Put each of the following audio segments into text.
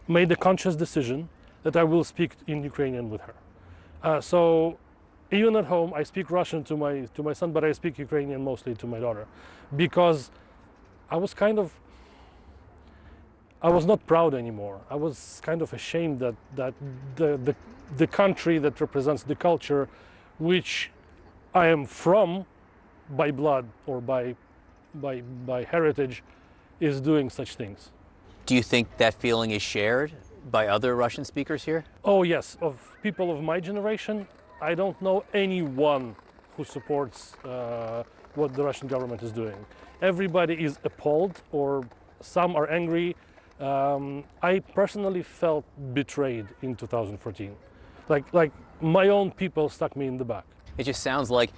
made a conscious decision that I will speak in Ukrainian with her. So even at home, I speak Russian to my son, but I speak Ukrainian mostly to my daughter, because I was not proud anymore. I was kind of ashamed that the country that represents the culture, which I am from by blood or by heritage, is doing such things. Do you think that feeling is shared by other Russian speakers here? Oh yes, of people of my generation, I don't know anyone who supports what the Russian government is doing. Everybody is appalled, or some are angry. I personally felt betrayed in 2014. Like my own people stuck me in the back. It just sounds like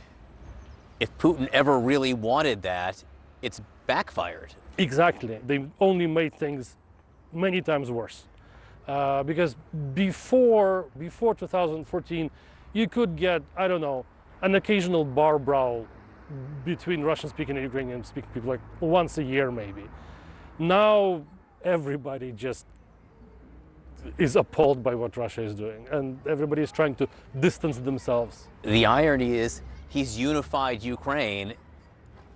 if Putin ever really wanted that, it's backfired. Exactly. They only made things many times worse. Because before 2014, you could get, I don't know, an occasional bar brawl between Russian-speaking and Ukrainian-speaking people, like once a year maybe. Now everybody just is appalled by what Russia is doing, and everybody is trying to distance themselves. The irony is he's unified Ukraine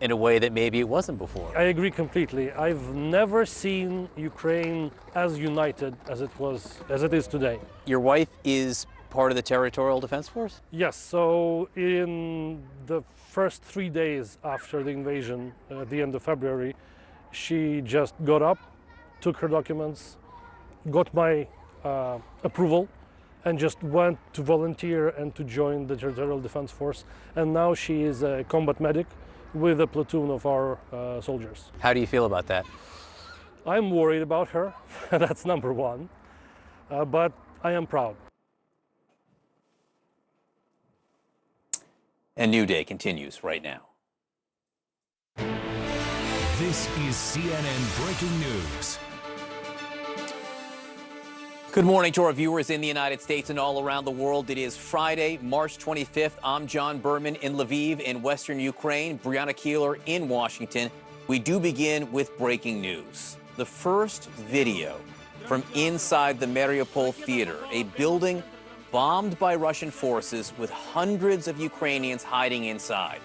in a way that maybe it wasn't before. I agree completely. I've never seen Ukraine as united as it is today. Your wife is part of the Territorial Defense Force? Yes, so in the first 3 days after the invasion, at the end of February, she just got up, took her documents, got my approval, and just went to volunteer and to join the Territorial Defense Force. And now she is a combat medic with a platoon of our soldiers. How do you feel about that? I'm worried about her, that's number one, but I am proud. And New Day continues right now. This is CNN Breaking News. Good morning to our viewers in the United States and all around the world. It is Friday, March 25th. I'm John Berman in Lviv in western Ukraine, Brianna Keeler in Washington. We do begin with breaking news. The first video from inside the Mariupol theater, a building bombed by Russian forces with hundreds of Ukrainians hiding inside.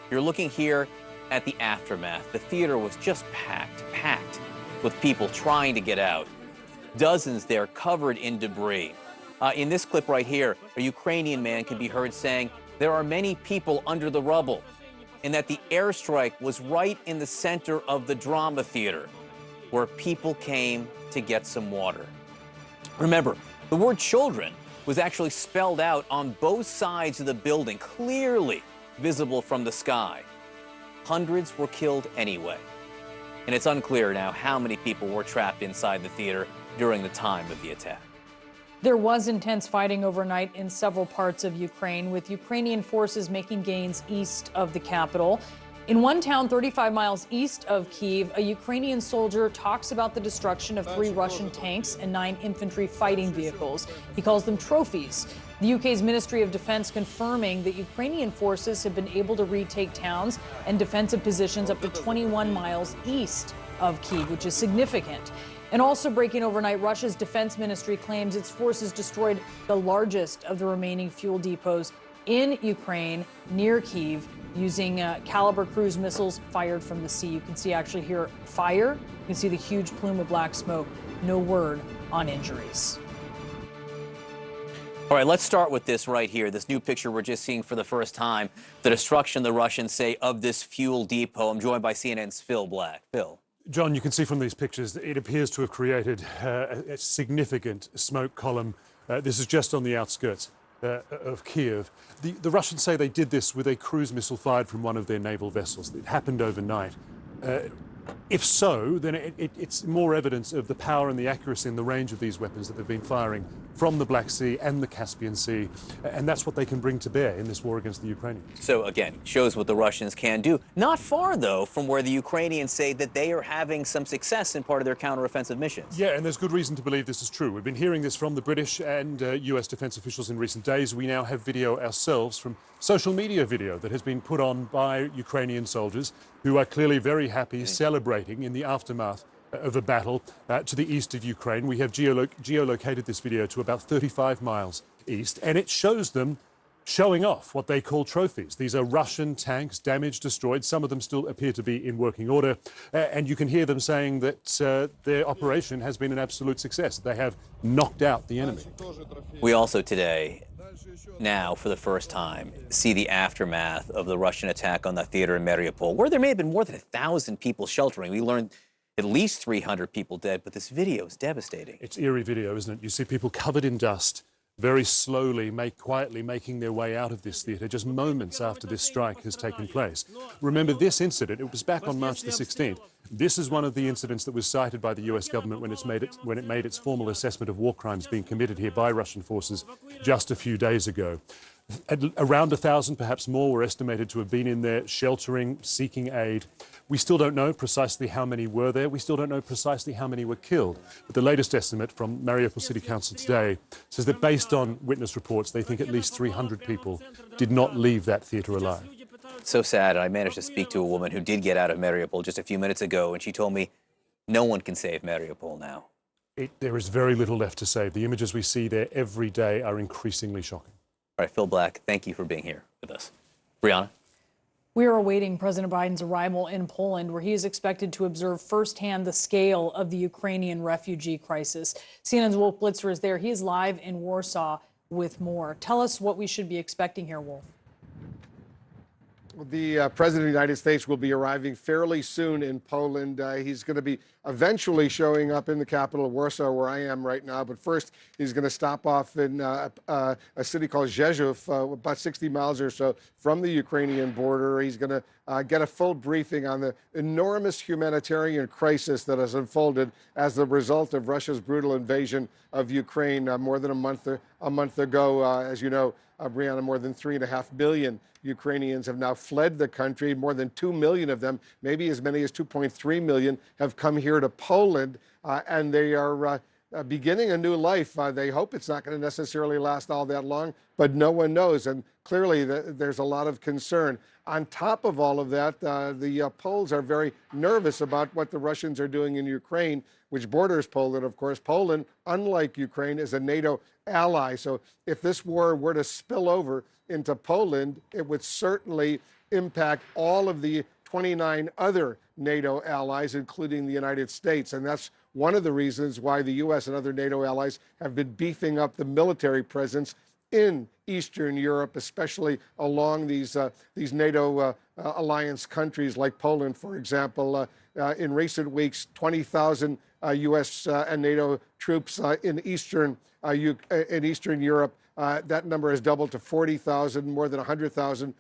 You're looking here at the aftermath. The theater was just packed with people trying to get out. Dozens there covered in debris. In this clip right here, a Ukrainian man can be heard saying, "There are many people under the rubble," and that the airstrike was right in the center of the drama theater, where people came to get some water. Remember, the word children was actually spelled out on both sides of the building, clearly visible from the sky. Hundreds were killed anyway. And it's unclear now how many people were trapped inside the theater during the time of the attack. There was intense fighting overnight in several parts of Ukraine, with Ukrainian forces making gains east of the capital. In one town 35 miles east of Kyiv, a Ukrainian soldier talks about the destruction of 3 Russian tanks and 9 infantry fighting vehicles. He calls them trophies. The UK's Ministry of Defense confirming that Ukrainian forces have been able to retake towns and defensive positions up to 21 miles east of Kyiv, which is significant. And also breaking overnight, Russia's defense ministry claims its forces destroyed the largest of the remaining fuel depots in Ukraine near Kyiv using Caliber cruise missiles fired from the sea. You can see actually here fire. You can see the huge plume of black smoke. No word on injuries. All right, let's start with this right here, this new picture we're just seeing for the first time, the destruction, the Russians say, of this fuel depot. I'm joined by CNN's Phil Black. Phil. John, you can see from these pictures that it appears to have created a significant smoke column. This is just on the outskirts of Kyiv. The Russians say they did this with a cruise missile fired from one of their naval vessels. It happened overnight. If so, then it's more evidence of the power and the accuracy and the range of these weapons that they've been firing from the Black Sea and the Caspian Sea, and that's what they can bring to bear in this war against the Ukrainians. So again, shows what the Russians can do. Not far, though, from where the Ukrainians say that they are having some success in part of their counteroffensive missions. Yeah, and there's good reason to believe this is true. We've been hearing this from the British and US defense officials in recent days. We now have video ourselves from social media video that has been put on by Ukrainian soldiers who are clearly very happy, celebrating in the aftermath of a battle to the east of Ukraine. We have geolocated this video to about 35 miles east, and it shows them showing off what they call trophies. These are Russian tanks, damaged, destroyed. Some of them still appear to be in working order. And you can hear them saying that their operation has been an absolute success. They have knocked out the enemy. We also today, now for the first time, see the aftermath of the Russian attack on the theater in Mariupol, where there may have been more than 1,000 people sheltering. We learned at least 300 people dead, but this video is devastating. It's eerie video, isn't it? You see people covered in dust, very slowly, quietly making their way out of this theatre just moments after this strike has taken place. Remember this incident, it was back on March the 16th. This is one of the incidents that was cited by the US government when it made its formal assessment of war crimes being committed here by Russian forces just a few days ago. Around 1,000, perhaps more, were estimated to have been in there sheltering, seeking aid. We still don't know precisely how many were there. We still don't know precisely how many were killed. But the latest estimate from Mariupol City Council today says that based on witness reports, they think at least 300 people did not leave that theatre alive. So sad. I managed to speak to a woman who did get out of Mariupol just a few minutes ago, and she told me no one can save Mariupol now. There is very little left to save. The images we see there every day are increasingly shocking. All right, Phil Black, thank you for being here with us. Brianna? We are awaiting President Biden's arrival in Poland, where he is expected to observe firsthand the scale of the Ukrainian refugee crisis. CNN's Wolf Blitzer is there. He is live in Warsaw with more. Tell us what we should be expecting here, Wolf. The President of the United States will be arriving fairly soon in Poland. He's going to be eventually showing up in the capital, Warsaw, where I am right now. But first, he's going to stop off in a city called Rzeszów, about 60 miles or so from the Ukrainian border. He's going to get a full briefing on the enormous humanitarian crisis that has unfolded as the result of Russia's brutal invasion of Ukraine more than a month ago. As you know, Brianna, more than 3.5 million Ukrainians have now fled the country. More than 2 million of them, maybe as many as 2.3 million, have come here to Poland, and they are beginning a new life. They hope it's not going to necessarily last all that long, but no one knows. And clearly, there's a lot of concern. On top of all of that, the Poles are very nervous about what the Russians are doing in Ukraine, which borders Poland, of course. Poland, unlike Ukraine, is a NATO ally. So if this war were to spill over into Poland, it would certainly impact all of the 29 other NATO allies, including the United States. And that's one of the reasons why the U.S. and other NATO allies have been beefing up the military presence in Eastern Europe, especially along these NATO alliance countries like Poland, for example. In recent weeks, 20,000 U.S. and NATO troops in Eastern Europe. That number has doubled to 40,000. More than 100,000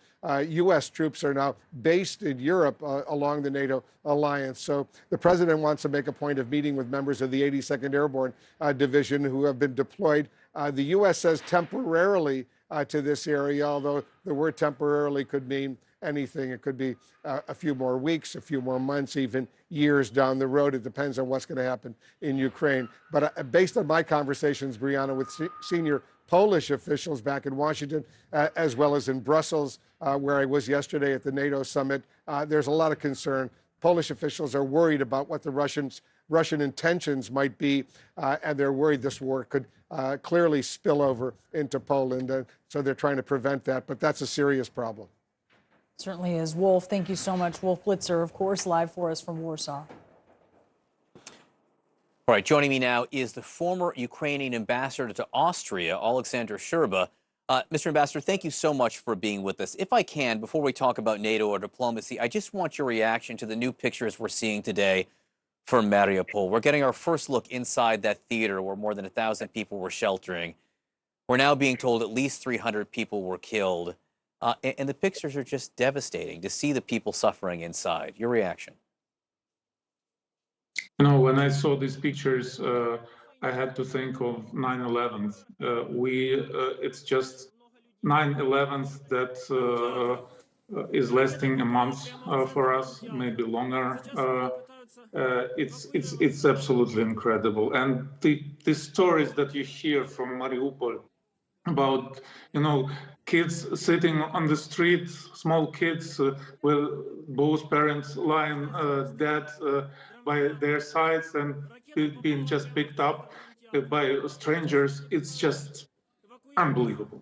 U.S. troops are now based in Europe along the NATO alliance. So the president wants to make a point of meeting with members of the 82nd Airborne Division who have been deployed. The U.S. says temporarily to this area, although the word temporarily could mean anything. It could be a few more weeks, a few more months, even years down the road. It depends on what's going to happen in Ukraine. But based on my conversations, Brianna, with senior Polish officials back in Washington, as well as in Brussels, where I was yesterday at the NATO summit, there's a lot of concern. Polish officials are worried about what the Russian intentions might be, and they're worried this war could clearly spill over into Poland. So they're trying to prevent that, but that's a serious problem. Certainly is. Wolf, thank you so much. Wolf Blitzer, of course, live for us from Warsaw. All right, joining me now is the former Ukrainian ambassador to Austria, Alexander Sherba. Mr. Ambassador, thank you so much for being with us. If I can, before we talk about NATO or diplomacy, I just want your reaction to the new pictures we're seeing today from Mariupol. We're getting our first look inside that theater where more than 1,000 people were sheltering. We're now being told at least 300 people were killed. And the pictures are just devastating to see the people suffering inside. Your reaction? You know, when I saw these pictures, I had to think of 9/11. It's just 9/11 that is lasting a month for us, maybe longer. It's absolutely incredible. And the stories that you hear from Mariupol about, you know, kids sitting on the street, small kids with both parents lying dead, by their sides and being just picked up by strangers. It's just unbelievable.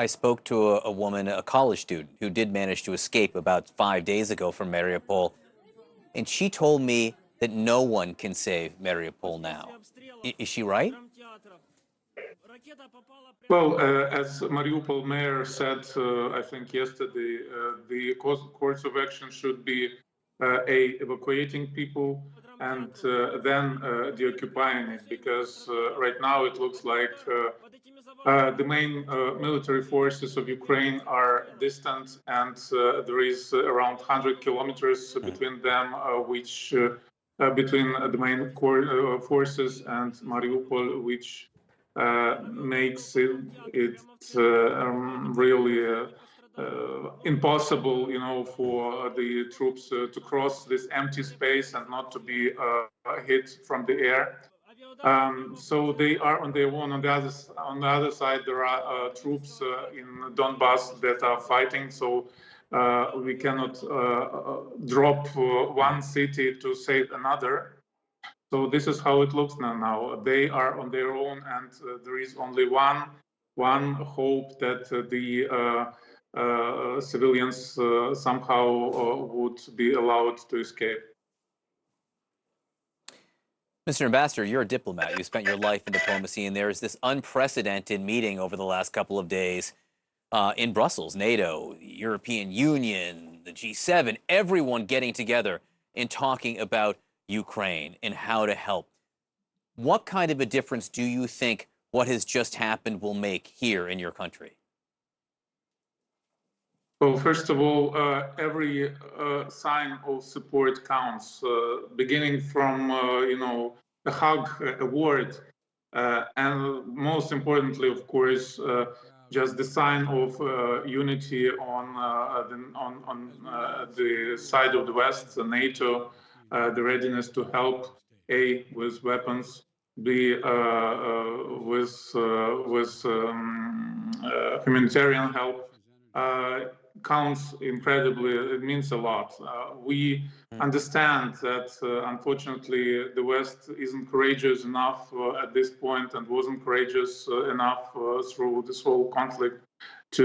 I spoke to a woman, a college student, who did manage to escape about 5 days ago from Mariupol, and she told me that no one can save Mariupol now. Is she right? Well, as Mariupol mayor said, I think yesterday, the course of action should be evacuating people and then deoccupying it, because right now it looks like the main military forces of Ukraine are distant, and there is around 100 kilometers between them, which between the main forces and Mariupol, which makes it really impossible, for the troops to cross this empty space and not to be hit from the air. So they are on their own. On the other side, there are troops in Donbass that are fighting. So we cannot drop one city to save another. So this is how it looks now. They are on their own, and there is only one hope that the civilians somehow would be allowed to escape. Mr. Ambassador, you're a diplomat. You spent your life in diplomacy, and there is this unprecedented meeting over the last couple of days in Brussels, NATO, the European Union, the G7, everyone getting together and talking about Ukraine and how to help. What kind of a difference do you think what has just happened will make here in your country? Well, first of all, every sign of support counts, beginning from, a hug, a word, and most importantly, of course, just the sign of unity on the side of the West, NATO, the readiness to help, A, with weapons, B, with humanitarian help, counts incredibly. It means a lot. We understand that, unfortunately, the West isn't courageous enough at this point, and wasn't courageous enough through this whole conflict to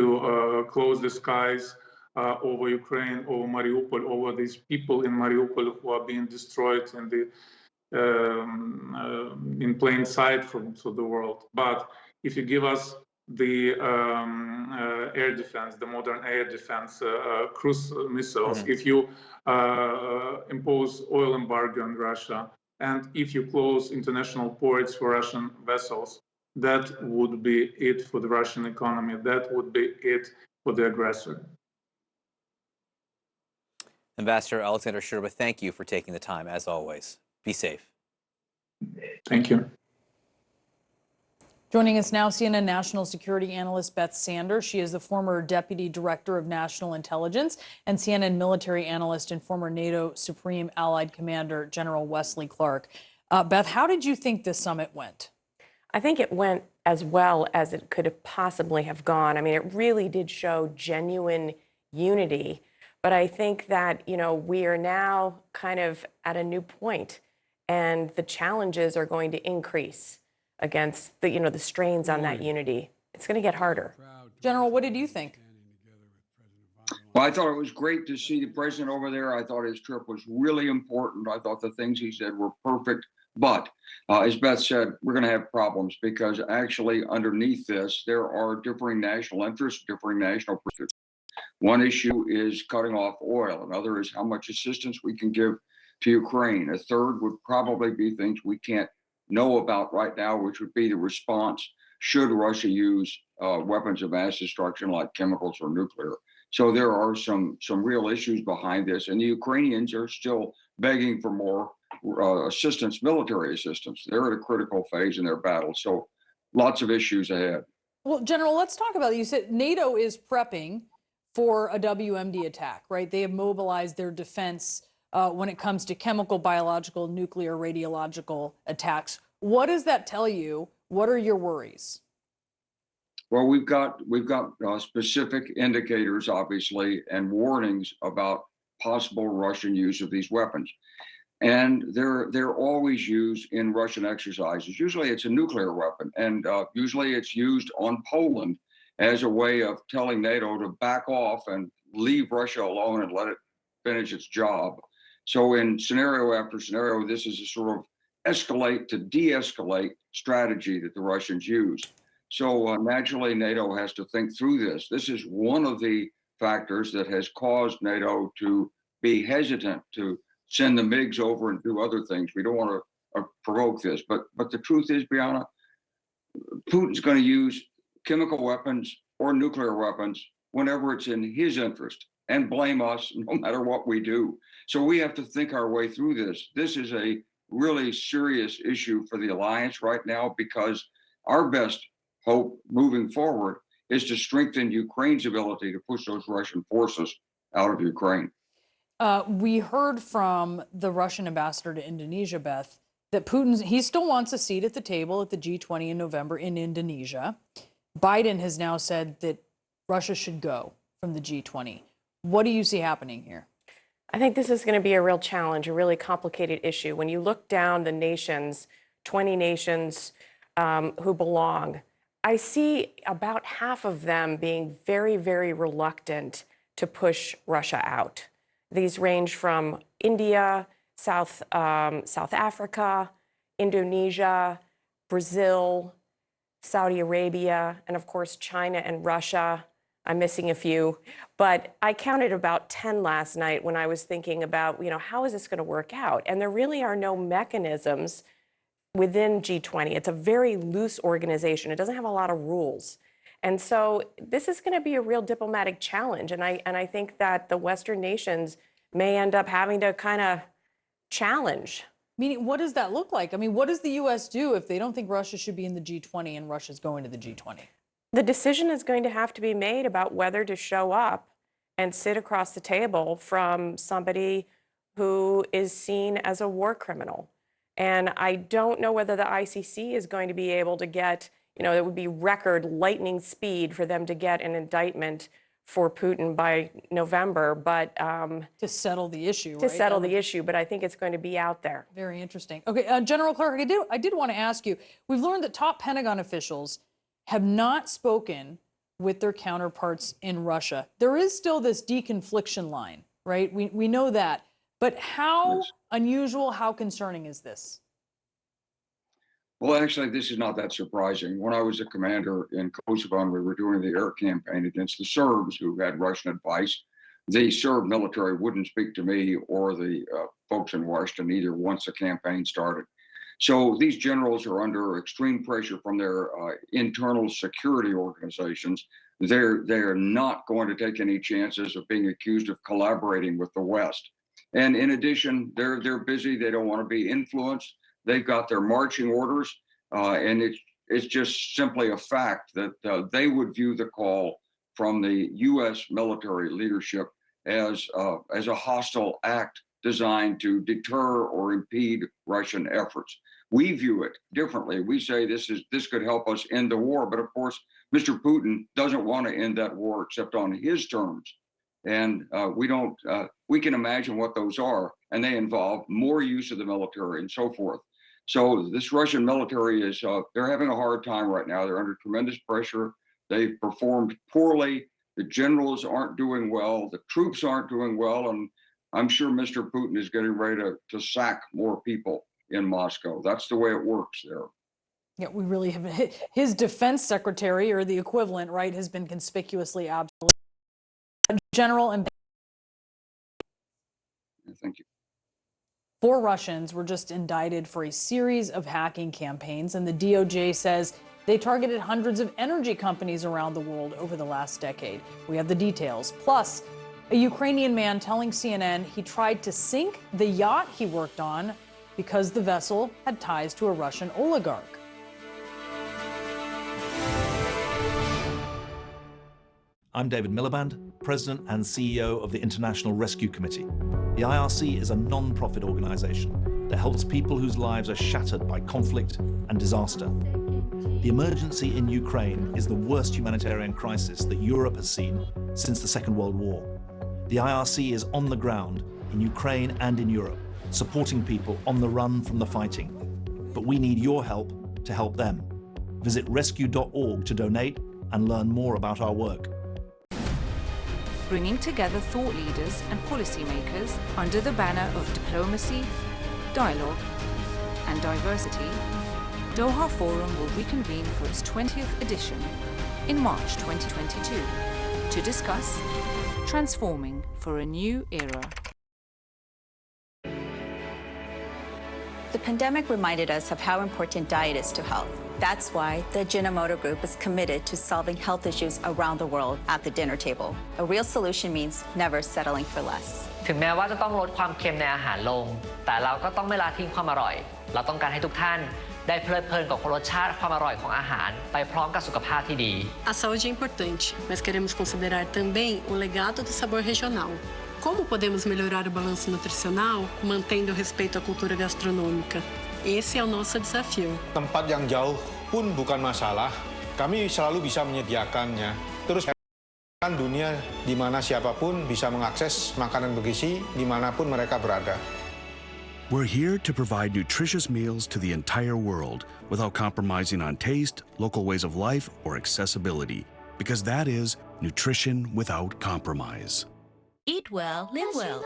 close the skies over Ukraine, over Mariupol, over these people in Mariupol who are being destroyed in plain sight from the world. But if you give us the air defense, the modern air defense, cruise missiles, if you impose oil embargo on Russia, and if you close international ports for Russian vessels, that would be it for the Russian economy. That would be it for the aggressor. Ambassador Alexander Shurba, thank you for taking the time, as always. Be safe. Thank you. Joining us now, CNN national security analyst Beth Sanders. She is the former deputy director of national intelligence, and CNN military analyst and former NATO Supreme Allied Commander General Wesley Clark. Beth, how did you think this summit went? I think it went as well as it could have possibly have gone. I mean, it really did show genuine unity. But I think that, we are now kind of at a new point, and the challenges are going to increase against the, the strains on that unity. It's going to get harder. General, what did you think? Well, I thought it was great to see the president over there. I thought his trip was really important. I thought the things he said were perfect. But as Beth said, we're going to have problems, because actually underneath this, there are differing national interests, differing national pursuits. One issue is cutting off oil. Another is how much assistance we can give to Ukraine. A third would probably be things we can't know about right now, which would be the response should Russia use weapons of mass destruction like chemicals or nuclear. So there are some real issues behind this, and the Ukrainians are still begging for more assistance, military assistance. They're at a critical phase in their battle, so lots of issues ahead. Well, General, let's talk about it. You said NATO is prepping for a WMD attack, right? They have mobilized their defense when it comes to chemical, biological, nuclear, radiological attacks. What does that tell you? What are your worries? Well, we've got specific indicators, obviously, and warnings about possible Russian use of these weapons. And they're always used in Russian exercises. Usually it's a nuclear weapon, and usually it's used on Poland as a way of telling NATO to back off and leave Russia alone and let it finish its job. So in scenario after scenario, this is a sort of escalate to de-escalate strategy that the Russians use. So naturally, NATO has to think through this. This is one of the factors that has caused NATO to be hesitant to send the MiGs over and do other things. We don't want to provoke this, but the truth is, Brianna, Putin's going to use chemical weapons or nuclear weapons whenever it's in his interest and blame us no matter what we do. So we have to think our way through this. This is a really serious issue for the alliance right now, because our best hope moving forward is to strengthen Ukraine's ability to push those Russian forces out of Ukraine. We heard from the Russian ambassador to Indonesia, Beth, that he still wants a seat at the table at the G20 in November in Indonesia. Biden has now said that Russia should go from the G20. What do you see happening here? I think this is going to be a real challenge, a really complicated issue. When you look down the nations, 20 nations who belong, I see about half of them being very, very reluctant to push Russia out. These range from India, South Africa, Indonesia, Brazil, Saudi Arabia, and of course, China and Russia. I'm missing a few, but I counted about 10 last night when I was thinking about, how is this going to work out? And there really are no mechanisms within G20. It's a very loose organization. It doesn't have a lot of rules. And so this is going to be a real diplomatic challenge. And I think that the Western nations may end up having to kind of challenge. Meaning, what does that look like? I mean, what does the U.S. do if they don't think Russia should be in the G20 and Russia's going to the G20? The decision is going to have to be made about whether to show up and sit across the table from somebody who is seen as a war criminal. And I don't know whether the ICC is going to be able to get, it would be record lightning speed for them to get an indictment for Putin by November, but to settle the issue, to settle the issue. But I think it's going to be out there. Very interesting. Okay, General Clark, I did want to ask you. We've learned that top Pentagon officials have not spoken with their counterparts in Russia. There is still this deconfliction line, right? We know that. But how unusual, how concerning is this? Well, actually, this is not that surprising. When I was a commander in Kosovo and we were doing the air campaign against the Serbs who had Russian advice, the Serb military wouldn't speak to me or the folks in Washington either once the campaign started. So these generals are under extreme pressure from their internal security organizations. They're not going to take any chances of being accused of collaborating with the West. And in addition, they're busy. They don't want to be influenced. They've got their marching orders, and it's just simply a fact that they would view the call from the U.S. military leadership as a hostile act designed to deter or impede Russian efforts. We view it differently. We say this could help us end the war, but of course, Mr. Putin doesn't want to end that war except on his terms. And we can imagine what those are, and they involve more use of the military and so forth. So this Russian military they're having a hard time right now. They're under tremendous pressure. They've performed poorly. The generals aren't doing well. The troops aren't doing well. And I'm sure Mr. Putin is getting ready to sack more people in Moscow. That's the way it works there. Yeah, we really have. His defense secretary, or the equivalent, right, has been conspicuously absolute. General and thank you. 4 Russians were just indicted for a series of hacking campaigns, and the DOJ says they targeted hundreds of energy companies around the world over the last decade. We have the details. Plus, a Ukrainian man telling CNN he tried to sink the yacht he worked on because the vessel had ties to a Russian oligarch. I'm David Miliband, President and CEO of the International Rescue Committee. The IRC is a non-profit organization that helps people whose lives are shattered by conflict and disaster. The emergency in Ukraine is the worst humanitarian crisis that Europe has seen since the Second World War. The IRC is on the ground in Ukraine and in Europe, supporting people on the run from the fighting. But we need your help to help them. Visit rescue.org to donate and learn more about our work. Bringing together thought leaders and policymakers under the banner of diplomacy, dialogue, and diversity, Doha Forum will reconvene for its 20th edition in March 2022 to discuss transforming for a new era. The pandemic reminded us of how important diet is to health. That's why the Ajinomoto Group is committed to solving health issues around the world at the dinner table. A real solution means never settling for less. ถึงแม้ว่าจะต้องลดความเค็มในอาหารลงแต่เราก็ต้องไม่ละทิ้งความอร่อยเราต้องการให้ทุกท่านได้เพลิดเพลินกับรสชาติความอร่อยของอาหารไปพร้อมกับสุขภาพที่ดี A saúde é importante, mas queremos considerar também o legado do sabor regional. Como podemos melhorar o balanço nutricional, mantendo o respeito à cultura gastronômica? Esse é o nosso desafio. Tempat yang jauh pun bukan masalah. Kami selalu bisa menyediakannya. Terus kan dunia di mana siapapun bisa mengakses makanan bergizi dimanapun mereka berada. We're here to provide nutritious meals to the entire world without compromising on taste, local ways of life, or accessibility, because that is nutrition without compromise. Eat well, live well.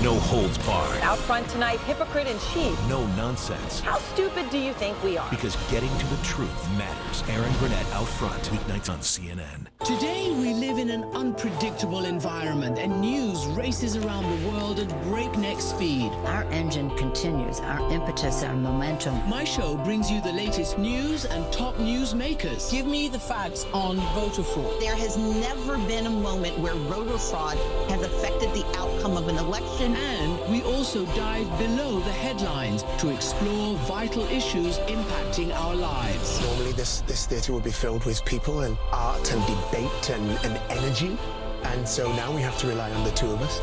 No holds barred. Out front tonight, hypocrite in chief. No nonsense. How stupid do you think we are? Because getting to the truth matters. Aaron Burnett Out Front, weeknights on CNN. Today, we live in an unpredictable environment and news races around the world at breakneck speed. Our engine continues, our impetus, our momentum. My show brings you the latest news and top news makers. Give me the facts on voter fraud. There has never been a moment where voter fraud has affected the outcome of an election. And we also dive below the headlines to explore vital issues impacting our lives. Normally this theatre would be filled with people and art and debate and energy. And so now we have to rely on the two of us.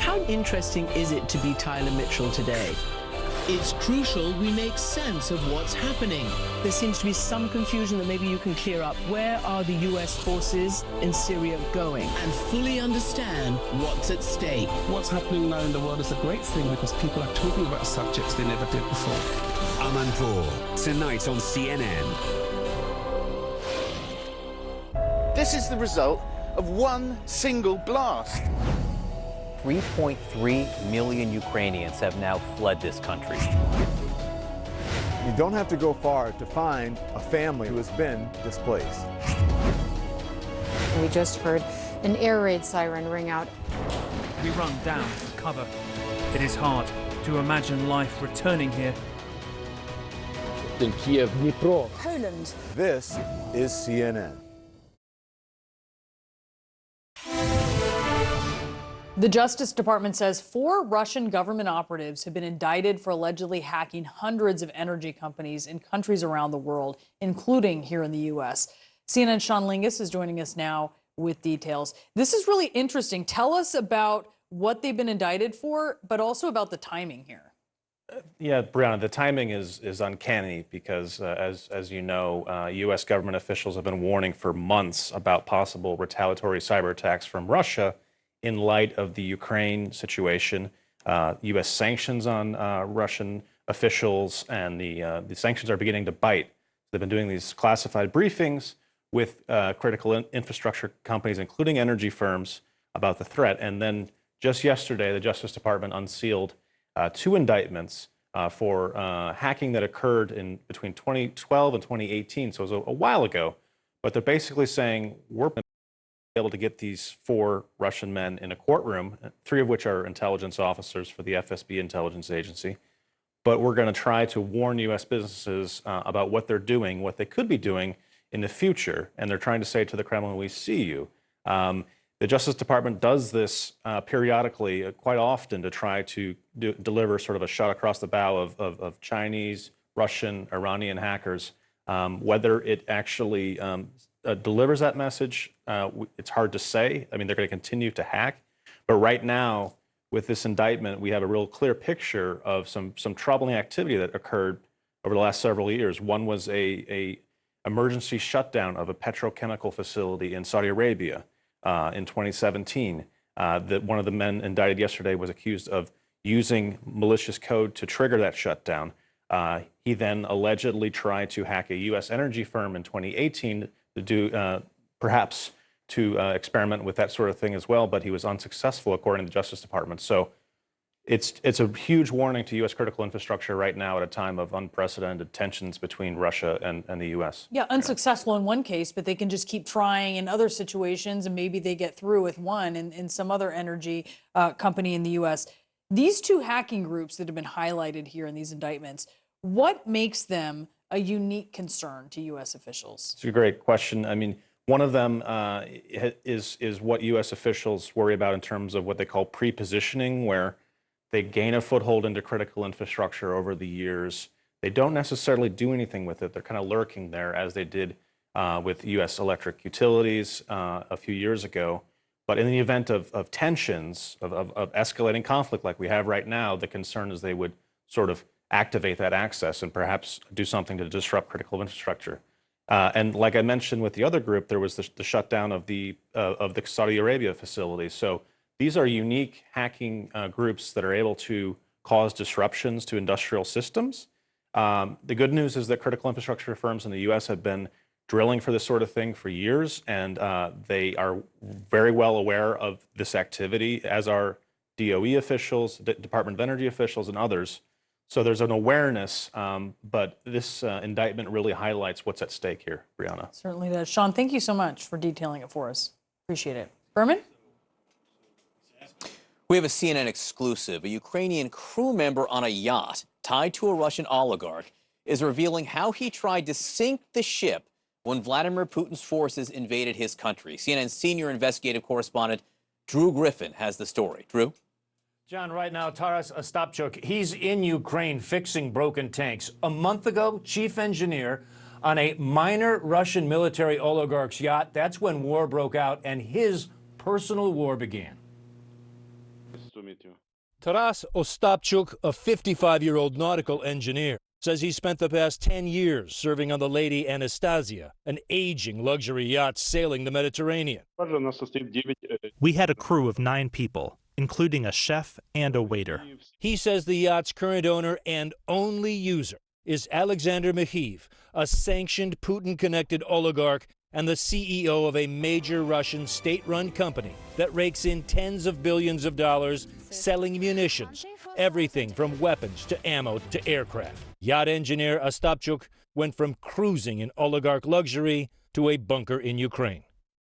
How interesting is it to be Tyler Mitchell today? It's crucial we make sense of what's happening. There seems to be some confusion that maybe you can clear up. Where are the US forces in Syria going? And fully understand what's at stake. What's happening now in the world is a great thing because people are talking about subjects they never did before. Amanpour, tonight on CNN. This is the result of one single blast. 3.3 million Ukrainians have now fled this country. You don't have to go far to find a family who has been displaced. We just heard an air raid siren ring out. We run down for cover. It is hard to imagine life returning here. In Kiev, Dnipro, Poland. This is CNN. The Justice Department says 4 Russian government operatives have been indicted for allegedly hacking hundreds of energy companies in countries around the world, including here in the U.S. CNN's Sean Lingus is joining us now with details. This is really interesting. Tell us about what they've been indicted for, but also about the timing here. Yeah, Brianna, the timing is uncanny because, as you know, U.S. government officials have been warning for months about possible retaliatory cyber attacks from Russia in light of the Ukraine situation, U.S. sanctions on Russian officials, and the sanctions are beginning to bite. They've been doing these classified briefings with critical infrastructure companies, including energy firms, about the threat. And then just yesterday, the Justice Department unsealed 2 indictments for hacking that occurred in between 2012 and 2018, so it was a while ago. But they're basically saying we're able to get these 4 Russian men in a courtroom, 3 of which are intelligence officers for the FSB intelligence agency. But we're going to try to warn U.S. businesses about what they're doing, what they could be doing in the future. And they're trying to say to the Kremlin, we see you. The Justice Department does this periodically, quite often, to try to deliver sort of a shot across the bow of Chinese, Russian, Iranian hackers. Whether it actually delivers that message, it's hard to say. I mean, they're going to continue to hack. But right now, with this indictment, we have a real clear picture of some troubling activity that occurred over the last several years. One was a emergency shutdown of a petrochemical facility in Saudi Arabia. in 2017. One of the men indicted yesterday was accused of using malicious code to trigger that shutdown. He then allegedly tried to hack a U.S. energy firm in 2018 to do perhaps to experiment with that sort of thing as well, but he was unsuccessful, according to the Justice Department. So it's a huge warning to U.S. critical infrastructure right now at a time of unprecedented tensions between Russia and the U.S. Yeah, unsuccessful in one case, but they can just keep trying in other situations, and maybe they get through with one in some other energy company in the U.S. These two hacking groups that have been highlighted here in these indictments, what makes them a unique concern to U.S. officials? It's a great question. I mean, one of them is what U.S. officials worry about in terms of what they call pre-positioning, where they gain a foothold into critical infrastructure over the years. They don't necessarily do anything with it. They're kind of lurking there, as they did with U.S. electric utilities a few years ago. But in the event of tensions, of escalating conflict like we have right now, the concern is they would sort of activate that access and perhaps do something to disrupt critical infrastructure. And like I mentioned with the other group, there was the shutdown of the Saudi Arabia facility. So these are unique hacking groups that are able to cause disruptions to industrial systems. The good news is that critical infrastructure firms in the U.S. have been drilling for this sort of thing for years, and they are very well aware of this activity, as are DOE officials, Department of Energy officials, and others. So there's an awareness, but this indictment really highlights what's at stake here, Brianna. Certainly does. Sean, thank you so much for detailing it for us. Appreciate it. Berman? We have a CNN exclusive. A Ukrainian crew member on a yacht tied to a Russian oligarch is revealing how he tried to sink the ship when Vladimir Putin's forces invaded his country. CNN senior investigative correspondent Drew Griffin has the story. Drew? John, right now, Taras Ostapchuk, he's in Ukraine fixing broken tanks. A month ago, chief engineer on a minor Russian military oligarch's yacht. That's when war broke out and his personal war began. Nice to meet you. Taras Ostapchuk, a 55-year-old nautical engineer, says he spent the past 10 years serving on the Lady Anastasia, an aging luxury yacht sailing the Mediterranean. We had a crew of 9 people, including a chef and a waiter. He says the yacht's current owner and only user is Alexander Mikheev, a sanctioned Putin-connected oligarch and the CEO of a major Russian state-run company that rakes in tens of billions of dollars selling munitions, everything from weapons to ammo to aircraft. Yacht engineer Ostapchuk went from cruising in oligarch luxury to a bunker in Ukraine.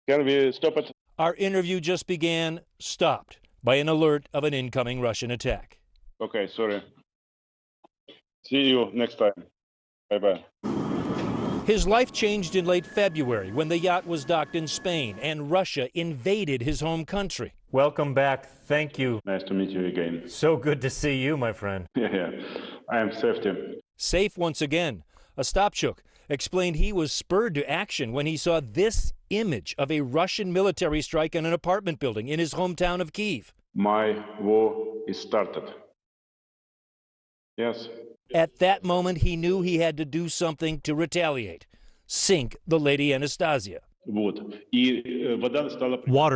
Can we stop it? Our interview just began, stopped by an alert of an incoming Russian attack. Okay, sorry. See you next time. Bye-bye. His life changed in late February when the yacht was docked in Spain and Russia invaded his home country. Welcome back. Thank you. Nice to meet you again. So good to see you, my friend. Yeah, I am safety. Safe once again. Ostapchuk explained he was spurred to action when he saw this image of a Russian military strike on an apartment building in his hometown of Kyiv. My war is started. Yes. At that moment, he knew he had to do something to retaliate. Sink the Lady Anastasia. Water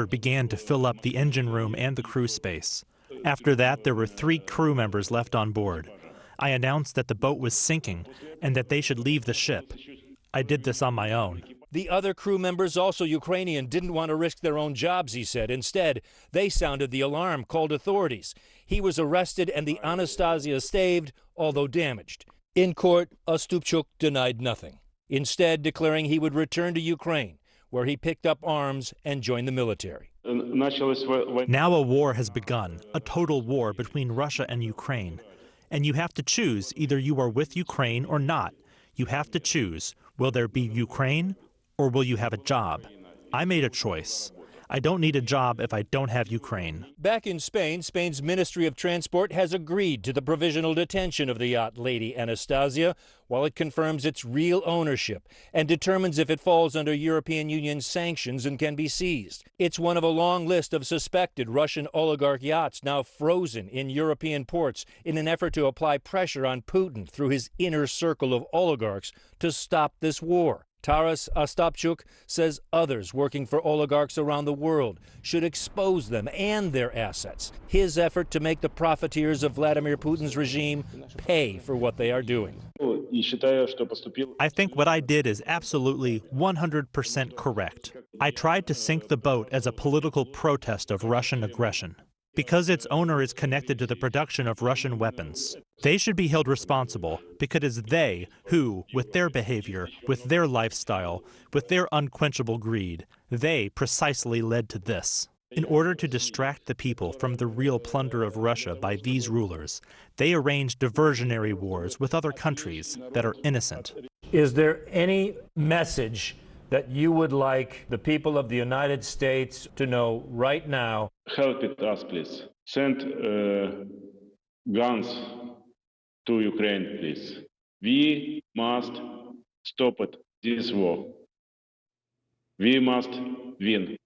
began to fill up the engine room and the crew space. After that, there were 3 crew members left on board. I announced that the boat was sinking and that they should leave the ship. I did this on my own. The other crew members, also Ukrainian, didn't want to risk their own jobs, he said. Instead, they sounded the alarm, called authorities. He was arrested and the Anastasia staved, although damaged. In court, Ostapchuk denied nothing, instead declaring he would return to Ukraine, where he picked up arms and joined the military. Now a war has begun, a total war between Russia and Ukraine. And you have to choose, either you are with Ukraine or not. You have to choose, will there be Ukraine or will you have a job? I made a choice. I don't need a job if I don't have Ukraine. Back in Spain, Spain's Ministry of Transport has agreed to the provisional detention of the yacht Lady Anastasia, while it confirms its real ownership and determines if it falls under European Union sanctions and can be seized. It's one of a long list of suspected Russian oligarch yachts now frozen in European ports in an effort to apply pressure on Putin through his inner circle of oligarchs to stop this war. Taras Ostapchuk says others working for oligarchs around the world should expose them and their assets. His effort to make the profiteers of Vladimir Putin's regime pay for what they are doing. I think what I did is absolutely 100% correct. I tried to sink the boat as a political protest of Russian aggression. Because its owner is connected to the production of Russian weapons. They should be held responsible because it's they who, with their behavior, with their lifestyle, with their unquenchable greed, they precisely led to this. In order to distract the people from the real plunder of Russia by these rulers, they arranged diversionary wars with other countries that are innocent. Is there any message that you would like the people of the United States to know right now? Help us, please. Send guns to Ukraine, please. We must stop this war. We must win.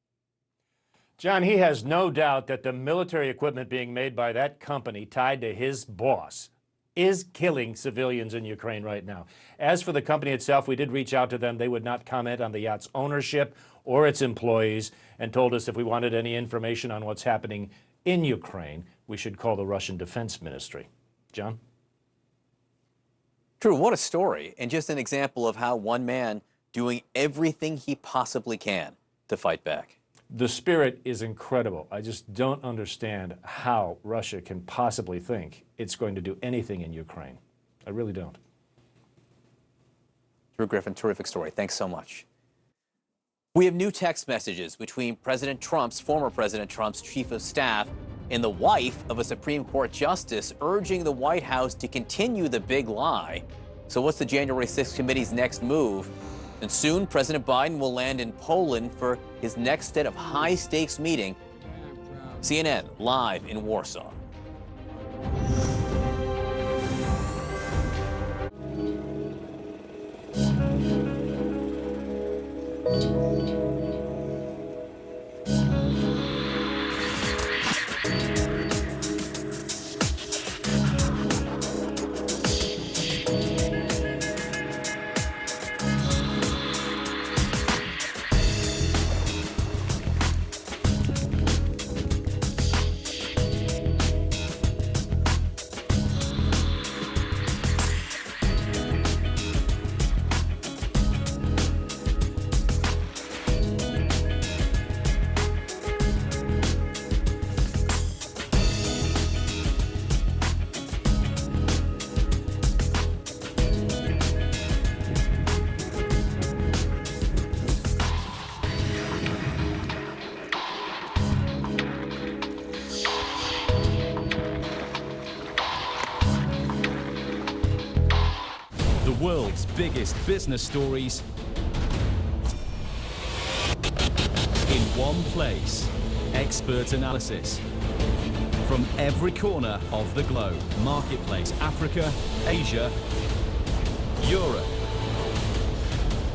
John, he has no doubt that the military equipment being made by that company tied to his boss is killing civilians in Ukraine right now. As for the company itself, we did reach out to them. They would not comment on the yacht's ownership or its employees and told us if we wanted any information on what's happening in Ukraine, we should call the Russian Defense Ministry. John? Drew, what a story, and just an example of how one man doing everything he possibly can to fight back. The spirit is incredible. I just don't understand how Russia can possibly think it's going to do anything in Ukraine. I really don't. Drew Griffin, terrific story. Thanks so much. We have new text messages between former President Trump's chief of staff and the wife of a Supreme Court justice urging the White House to continue the big lie. So what's the January 6th committee's next move? And soon, President Biden will land in Poland for his next set of high-stakes meeting. CNN live in Warsaw. World's biggest business stories in one place. Expert analysis from every corner of the globe. Marketplace, Africa, Asia, Europe,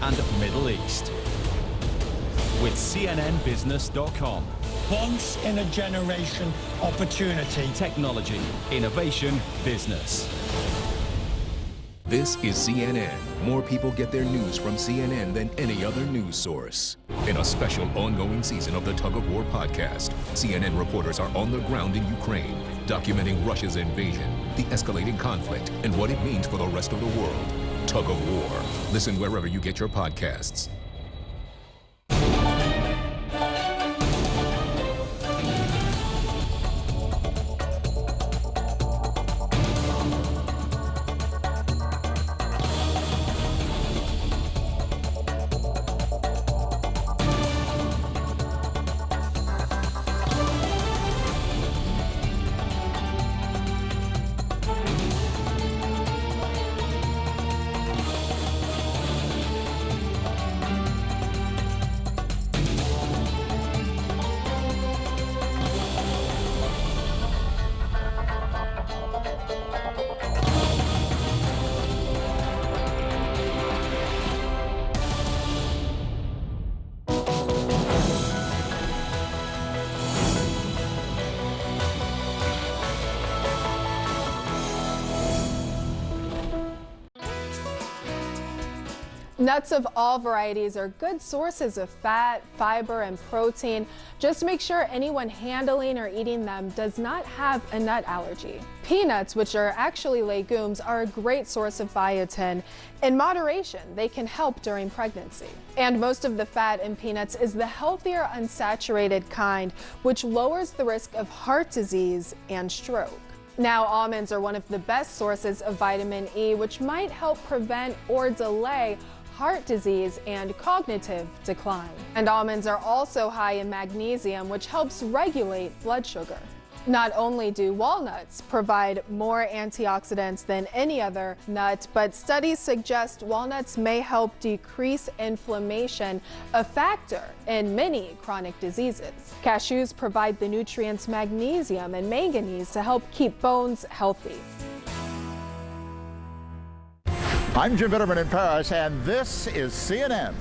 and Middle East. With CNNBusiness.com. Once in a generation opportunity. Technology, innovation, business. This is CNN. More people get their news from CNN than any other news source. In a special ongoing season of the Tug of War podcast, CNN reporters are on the ground in Ukraine, documenting Russia's invasion, the escalating conflict, and what it means for the rest of the world. Tug of War. Listen wherever you get your podcasts. Nuts of all varieties are good sources of fat, fiber, and protein. Just make sure anyone handling or eating them does not have a nut allergy. Peanuts, which are actually legumes, are a great source of biotin. In moderation, they can help during pregnancy. And most of the fat in peanuts is the healthier unsaturated kind, which lowers the risk of heart disease and stroke. Now, almonds are one of the best sources of vitamin E, which might help prevent or delay heart disease and cognitive decline. And almonds are also high in magnesium, which helps regulate blood sugar. Not only do walnuts provide more antioxidants than any other nut, but studies suggest walnuts may help decrease inflammation, a factor in many chronic diseases. Cashews provide the nutrients magnesium and manganese to help keep bones healthy. I'm Jim Bitterman in Paris, and this is CNN.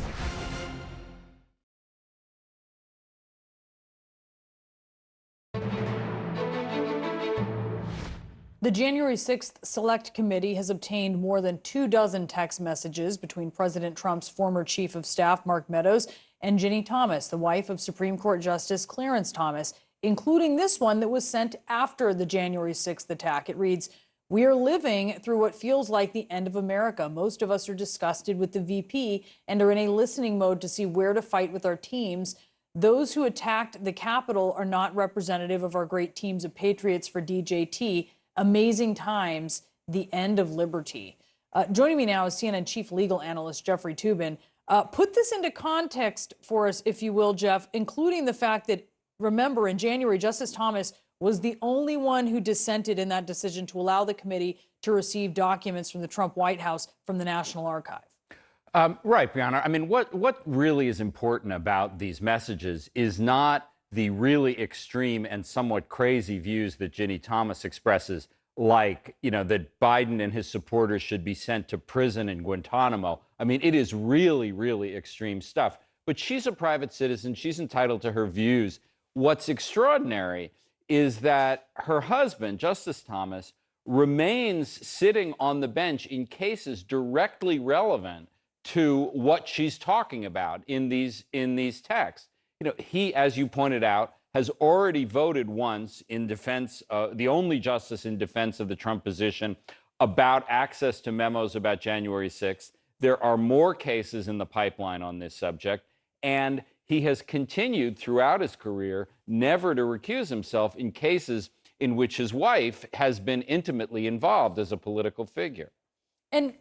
The January 6th Select Committee has obtained more than 24 text messages between President Trump's former Chief of Staff, Mark Meadows, and Ginny Thomas, the wife of Supreme Court Justice Clarence Thomas, including this one that was sent after the January 6th attack. It reads, "We are living through what feels like the end of America. Most of us are disgusted with the VP and are in a listening mode to see where to fight with our teams. Those who attacked the Capitol are not representative of our great teams of patriots for DJT. Amazing times, the end of liberty." Joining me now is CNN Chief Legal Analyst Jeffrey Toobin. Put this into context for us, if you will, Jeff, including the fact that, remember, in January, Justice Thomas was the only one who dissented in that decision to allow the committee to receive documents from the Trump White House from the National Archive. Right, Brianna. I mean, what really is important about these messages is not the really extreme and somewhat crazy views that Ginny Thomas expresses, like, that Biden and his supporters should be sent to prison in Guantanamo. I mean, it is really, really extreme stuff. But she's a private citizen. She's entitled to her views. What's extraordinary is that her husband, Justice Thomas, remains sitting on the bench in cases directly relevant to what she's talking about in these texts. He, as you pointed out, has already voted once in defense, the only justice in defense of the Trump position, about access to memos about January 6th. There are more cases in the pipeline on this subject, and he has continued throughout his career never to recuse himself in cases in which his wife has been intimately involved as a political figure. And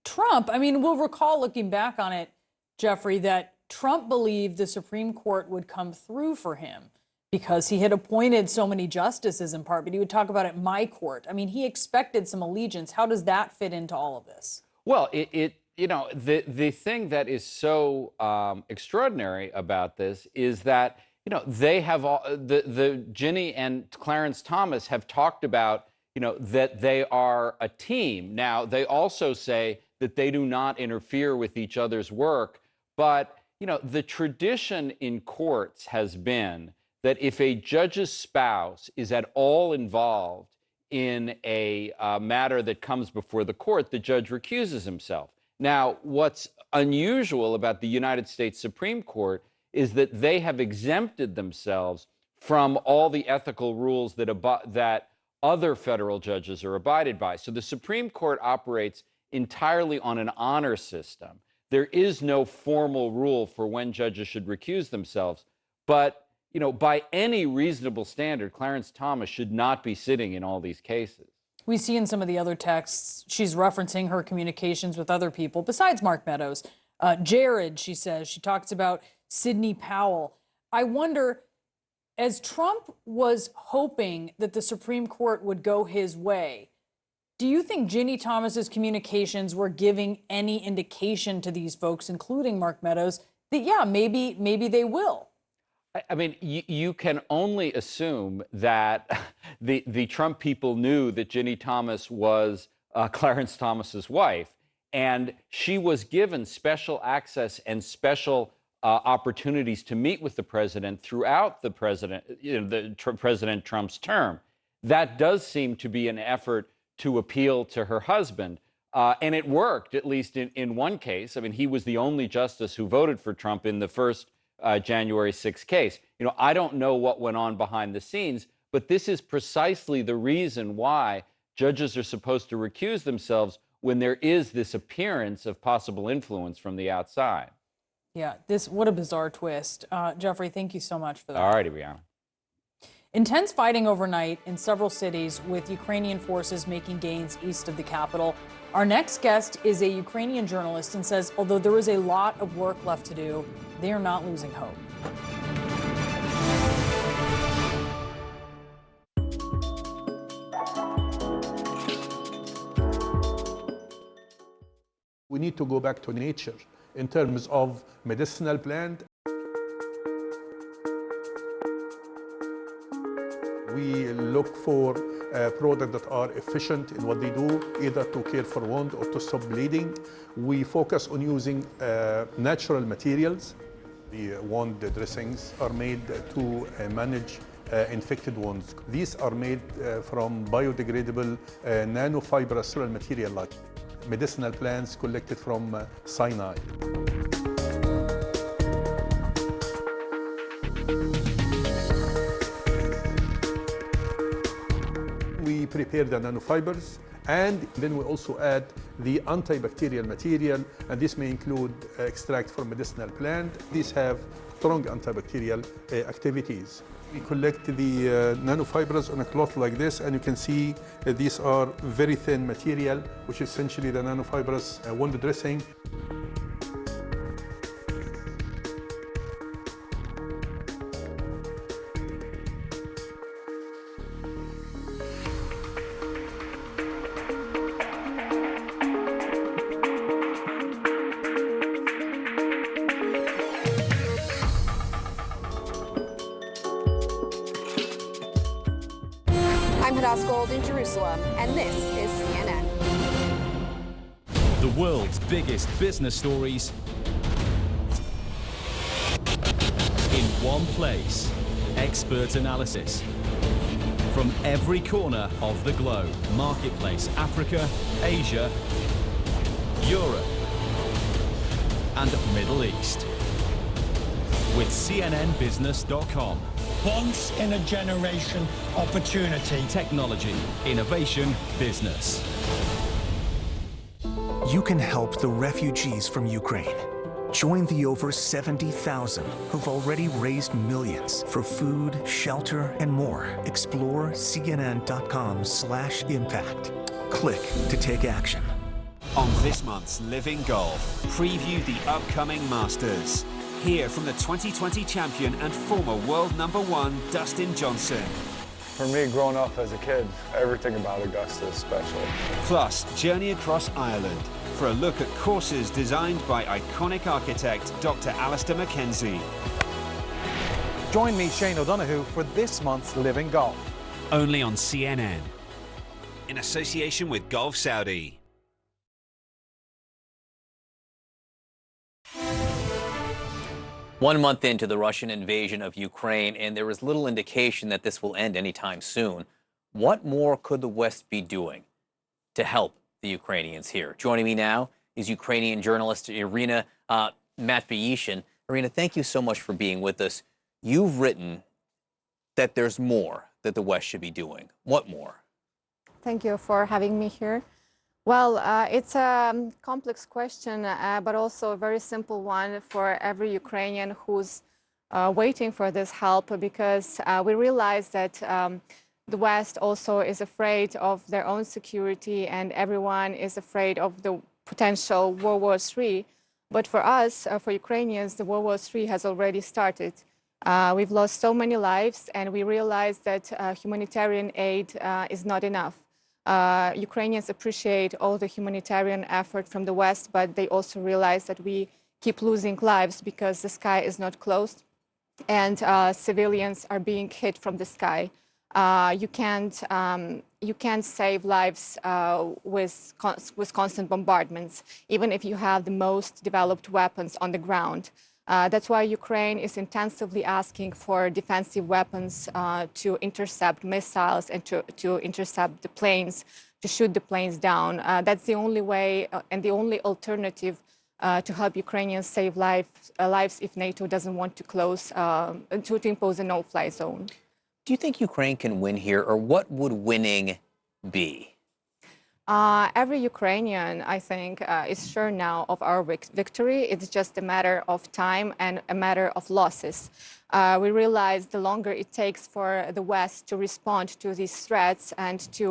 Trump, I mean, we'll recall looking back on it, Jeffrey, that Trump believed the Supreme Court would come through for him because he had appointed so many justices in part, but he would talk about it, my court. I mean, he expected some allegiance. How does that fit into all of this? Well, the thing that is so extraordinary about this is that, they have the Ginny and Clarence Thomas have talked about, that they are a team. Now, they also say that they do not interfere with each other's work, but the tradition in courts has been that if a judge's spouse is at all involved in a matter that comes before the court, the judge recuses himself. Now, what's unusual about the United States Supreme Court is that they have exempted themselves from all the ethical rules that other federal judges are abided by. So the Supreme Court operates entirely on an honor system. There is no formal rule for when judges should recuse themselves. But, by any reasonable standard, Clarence Thomas should not be sitting in all these cases. We see in some of the other texts, she's referencing her communications with other people besides Mark Meadows. Jared, she says, she talks about Sidney Powell. I wonder, as Trump was hoping that the Supreme Court would go his way, do you think Ginny Thomas's communications were giving any indication to these folks, including Mark Meadows, that, yeah, maybe they will? I mean, you can only assume that the Trump people knew that Ginny Thomas was Clarence Thomas's wife, and she was given special access and special opportunities to meet with the president throughout the President Trump's term. That does seem to be an effort to appeal to her husband. And it worked, at least in one case. I mean, he was the only justice who voted for Trump in the first January 6th case. You know, I don't know what went on behind the scenes, but this is precisely the reason why judges are supposed to recuse themselves when there is this appearance of possible influence from the outside. Yeah, what a bizarre twist. Jeffrey, thank you so much for that. All righty, Brianna. Intense fighting overnight in several cities with Ukrainian forces making gains east of the capital. Our next guest is a Ukrainian journalist and says although there is a lot of work left to do, they are not losing hope. We need to go back to nature in terms of medicinal plant. We look for products that are efficient in what they do, either to care for wound or to stop bleeding. We focus on using natural materials. The wound dressings are made to manage infected wounds. These are made from biodegradable nanofibrous soil material like medicinal plants collected from Sinai. We prepare the nanofibers, and then we also add the antibacterial material, and this may include extract from medicinal plant. These have strong antibacterial activities. We collect the nanofibers on a cloth like this, and you can see these are very thin material, which is essentially the nanofibrous wound dressing. I'm Hadas Gold in Jerusalem, and this is CNN. The world's biggest business stories in one place. Expert analysis from every corner of the globe. Marketplace, Africa, Asia, Europe, and Middle East. With CNNBusiness.com. Once-in-a-generation opportunity. Technology, innovation, business. You can help the refugees from Ukraine. Join the over 70,000 who've already raised millions for food, shelter, and more. Explore CNN.com/impact. Click to take action. On this month's Living Golf, preview the upcoming Masters. Hear from the 2020 champion and former world #1, Dustin Johnson. For me, growing up as a kid, everything about Augusta is special. Plus, journey across Ireland for a look at courses designed by iconic architect Dr. Alistair Mackenzie. Join me, Shane O'Donoghue, for this month's Living Golf. Only on CNN, in association with Golf Saudi. One month into the Russian invasion of Ukraine, and there is little indication that this will end anytime soon. What more could the West be doing to help the Ukrainians here? Joining me now is Ukrainian journalist Irina Matviishin. Irina, thank you so much for being with us. You've written that there's more that the West should be doing. What more? Thank you for having me here. Well, it's a complex question, but also a very simple one for every Ukrainian who's waiting for this help, because we realize that the West also is afraid of their own security, and everyone is afraid of the potential World War III. But for us, for Ukrainians, the World War III has already started. We've lost so many lives, and we realize that humanitarian aid is not enough. Ukrainians appreciate all the humanitarian effort from the West, but they also realize that we keep losing lives because the sky is not closed, and civilians are being hit from the sky. You can't save lives with constant bombardments, even if you have the most developed weapons on the ground. That's why Ukraine is intensively asking for defensive weapons to intercept missiles and to intercept the planes, to shoot the planes down. That's the only way and the only alternative to help Ukrainians save lives if NATO doesn't want to to impose a no-fly zone. Do you think Ukraine can win here, or what would winning be? Every Ukrainian, I think, is sure now of our victory. It's just a matter of time and a matter of losses. We realize the longer it takes for the West to respond to these threats and to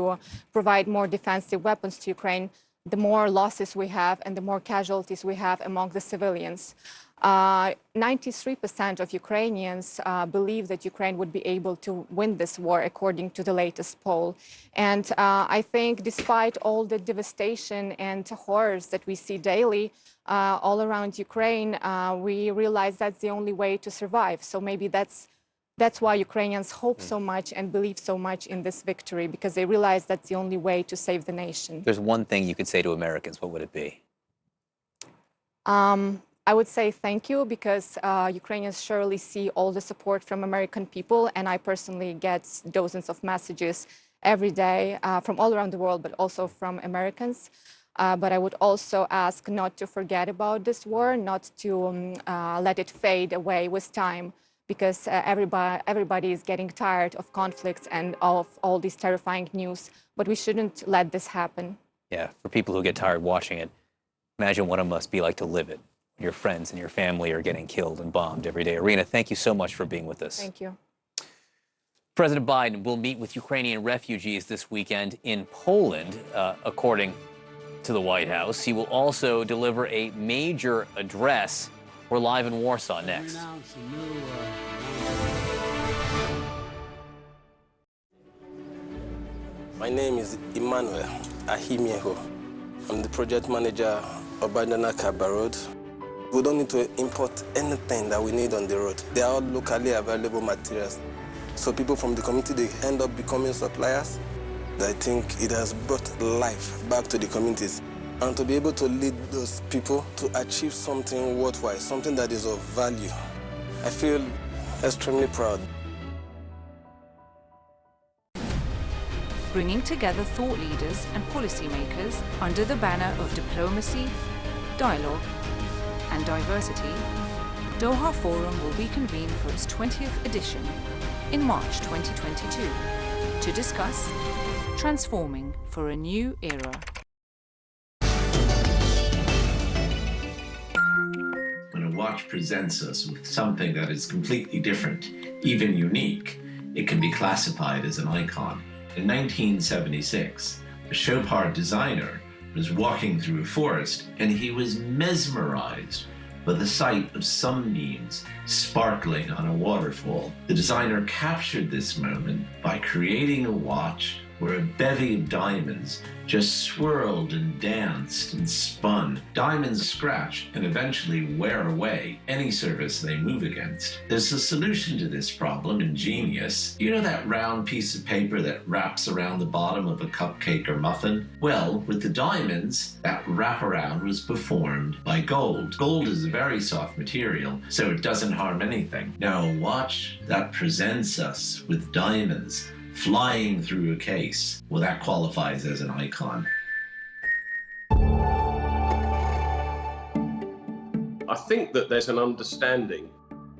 provide more defensive weapons to Ukraine, the more losses we have and the more casualties we have among the civilians. 93% of Ukrainians believe that Ukraine would be able to win this war, according to the latest poll. And I think despite all the devastation and horrors that we see daily all around Ukraine, we realize that's the only way to survive. So maybe that's why Ukrainians hope so much and believe so much in this victory, because they realize that's the only way to save the nation. There's one thing you could say to Americans. What would it be? I would say thank you, because Ukrainians surely see all the support from American people, and I personally get dozens of messages every day from all around the world, but also from Americans. But I would also ask not to forget about this war, not to let it fade away with time, because everybody is getting tired of conflicts and of all these terrifying news. But we shouldn't let this happen. Yeah, for people who get tired watching it, imagine what it must be like to live it. Your friends and your family are getting killed and bombed every day. Irina, thank you so much for being with us. Thank you. President Biden will meet with Ukrainian refugees this weekend in Poland, according to the White House. He will also deliver a major address. We're live in Warsaw next. My name is Emmanuel Ahimieho. I'm the project manager of Bandana Kaba Road. We don't need to import anything that we need on the road. They are all locally available materials. So people from the community, they end up becoming suppliers. I think it has brought life back to the communities. And to be able to lead those people to achieve something worthwhile, something that is of value, I feel extremely proud. Bringing together thought leaders and policymakers under the banner of diplomacy, dialogue, and diversity, Doha Forum will reconvene for its 20th edition in March 2022 to discuss transforming for a new era. When a watch presents us with something that is completely different, even unique, it can be classified as an icon. In 1976, a Chopard designer was walking through a forest and he was mesmerized by the sight of sunbeams sparkling on a waterfall. The designer captured this moment by creating a watch where a bevy of diamonds just swirled and danced and spun. Diamonds scratch and eventually wear away any surface they move against. There's a solution to this problem in Genius. You know that round piece of paper that wraps around the bottom of a cupcake or muffin? Well, with the diamonds, that wraparound was performed by gold. Gold is a very soft material, so it doesn't harm anything. Now, a watch that presents us with diamonds flying through a case, well, that qualifies as an icon. I think that there's an understanding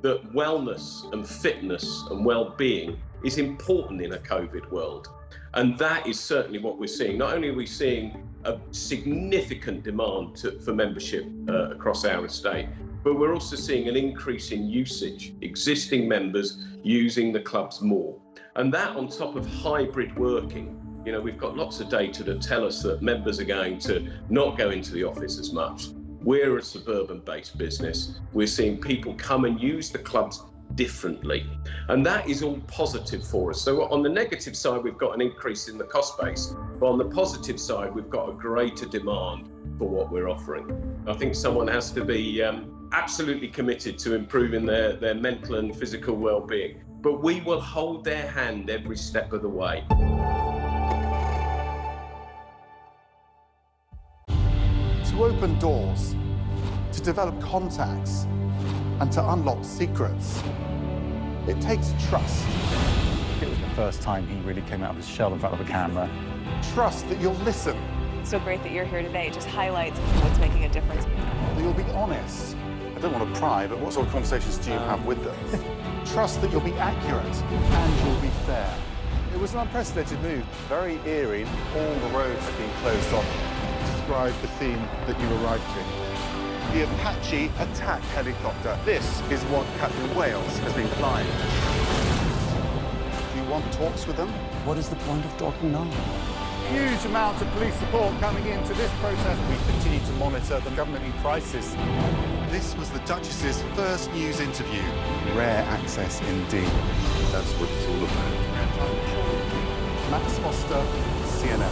that wellness and fitness and well-being is important in a COVID world. And that is certainly what we're seeing. Not only are we seeing a significant demand for membership across our estate, but we're also seeing an increase in usage, existing members using the clubs more. And that on top of hybrid working, you know, we've got lots of data that tell us that members are going to not go into the office as much. We're a suburban-based business. We're seeing people come and use the clubs differently. And that is all positive for us. So on the negative side, we've got an increase in the cost base. But on the positive side, we've got a greater demand for what we're offering. I think someone has to be absolutely committed to improving their mental and physical well-being. But we will hold their hand every step of the way. To open doors, to develop contacts, and to unlock secrets, it takes trust. It was the first time he really came out of his shell in front of a camera. Trust that you'll listen. So great that you're here today. It just highlights what's making a difference. That you'll be honest. I don't want to pry, but what sort of conversations do you have with them? Trust that you'll be accurate and you'll be fair. It was an unprecedented move, very eerie. All the roads have been closed off. Describe the theme that you arrived to. The Apache attack helicopter. This is what Captain Wales has been flying. Do you want talks with them? What is the point of talking now? Huge amounts of police support coming into this protest. We continue to monitor the government in crisis. This was the Duchess's first news interview. Rare access indeed. That's what it's all about. Max Foster, CNN.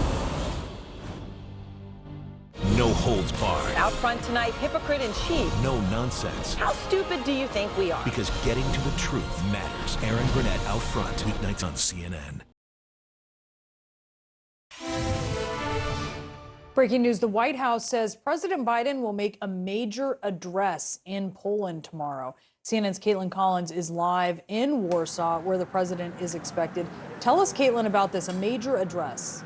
No holds barred. Out front tonight, hypocrite in chief. No nonsense. How stupid do you think we are? Because getting to the truth matters. Aaron Burnett out front, weeknights on CNN. Breaking news, the White House says President Biden will make a major address in Poland tomorrow. CNN's Caitlin Collins is live in Warsaw, where the president is expected. Tell us, Caitlin, about this, a major address.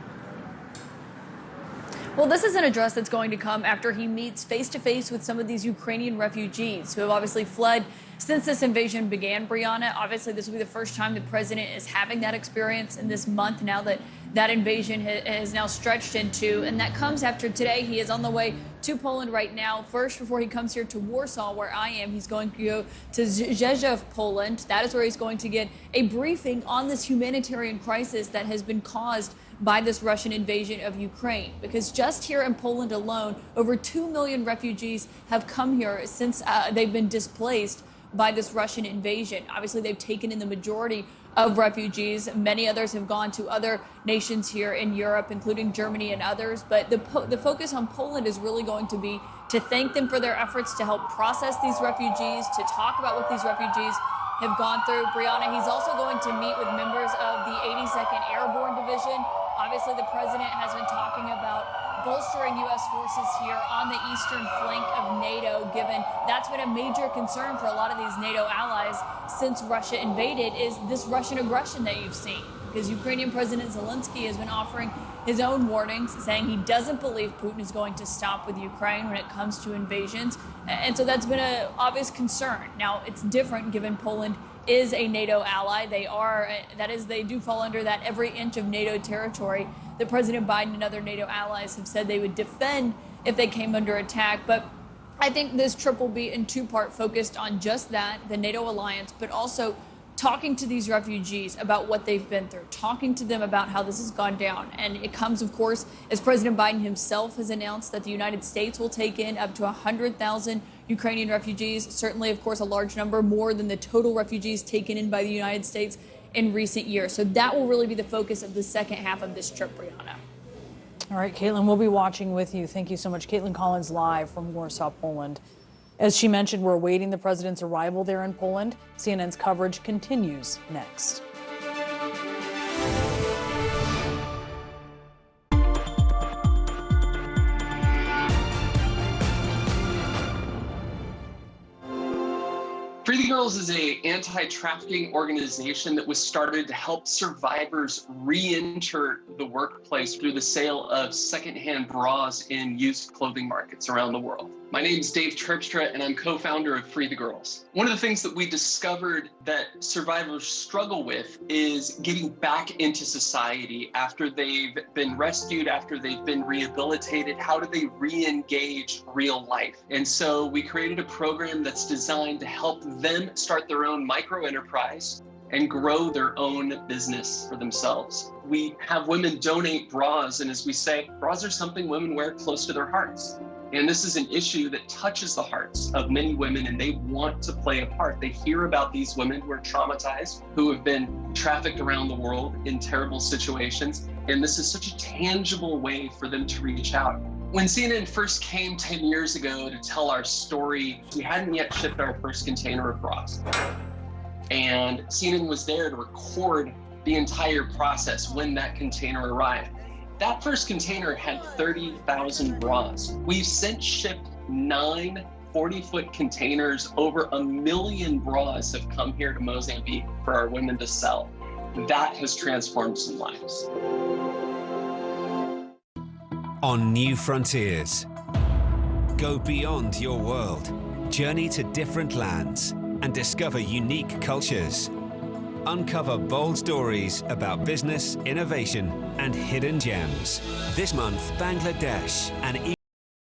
Well, this is an address that's going to come after he meets face-to-face with some of these Ukrainian refugees who have obviously fled since this invasion began, Brianna. Obviously, this will be the first time the president is having that experience in this month now that that invasion has now stretched into. And that comes after today. He is on the way to Poland right now. First, before he comes here to Warsaw, where I am, he's going to go to Rzeszów, Poland. That is where he's going to get a briefing on this humanitarian crisis that has been caused by this Russian invasion of Ukraine. Because just here in Poland alone, over 2 million refugees have come here since they've been displaced by this Russian invasion. Obviously, they've taken in the majority of refugees. Many others have gone to other nations here in Europe, including Germany and others. But the focus on Poland is really going to be to thank them for their efforts to help process these refugees, to talk about what these refugees have gone through. Brianna, he's also going to meet with members of the 82nd Airborne Division. Obviously, the president has been talking about bolstering U.S. forces here on the eastern flank of NATO, given that's been a major concern for a lot of these NATO allies since Russia invaded, is this Russian aggression that you've seen. Because Ukrainian President Zelensky has been offering his own warnings, saying he doesn't believe Putin is going to stop with Ukraine when it comes to invasions. And so that's been an obvious concern. Now, it's different given Poland is a NATO ally. They do fall under that every inch of NATO territory that President Biden and other NATO allies have said they would defend if they came under attack. But I think this trip will be in two-part, focused on just that, the NATO alliance, but also talking to these refugees about what they've been through, talking to them about how this has gone down. And it comes, of course, as President Biden himself has announced that the United States will take in up to 100,000 Ukrainian refugees. Certainly, of course, a large number, more than the total refugees taken in by the United States in recent years. So that will really be the focus of the second half of this trip, Brianna. All right, Caitlin, we'll be watching with you. Thank you so much. Caitlin Collins live from Warsaw, Poland. As she mentioned, we're awaiting the president's arrival there in Poland. CNN's coverage continues next. Free the Girls is an anti-trafficking organization that was started to help survivors re-enter the workplace through the sale of secondhand bras in used clothing markets around the world. My name is Dave Terpstra, and I'm co-founder of Free the Girls. One of the things that we discovered that survivors struggle with is getting back into society after they've been rescued, after they've been rehabilitated. How do they re-engage real life? And so we created a program that's designed to help them start their own micro-enterprise and grow their own business for themselves. We have women donate bras, and as we say, bras are something women wear close to their hearts. And this is an issue that touches the hearts of many women, and they want to play a part. They hear about these women who are traumatized, who have been trafficked around the world in terrible situations, and this is such a tangible way for them to reach out. When CNN first came 10 years ago to tell our story, we hadn't yet shipped our first container of bras. And CNN was there to record the entire process when that container arrived. That first container had 30,000 bras. We've since shipped 9 40-foot containers. Over 1 million bras have come here to Mozambique for our women to sell. That has transformed some lives. on new frontiers. Go beyond your world. Journey to different lands and discover unique cultures. Uncover bold stories about business, innovation, and hidden gems. This month, Bangladesh, an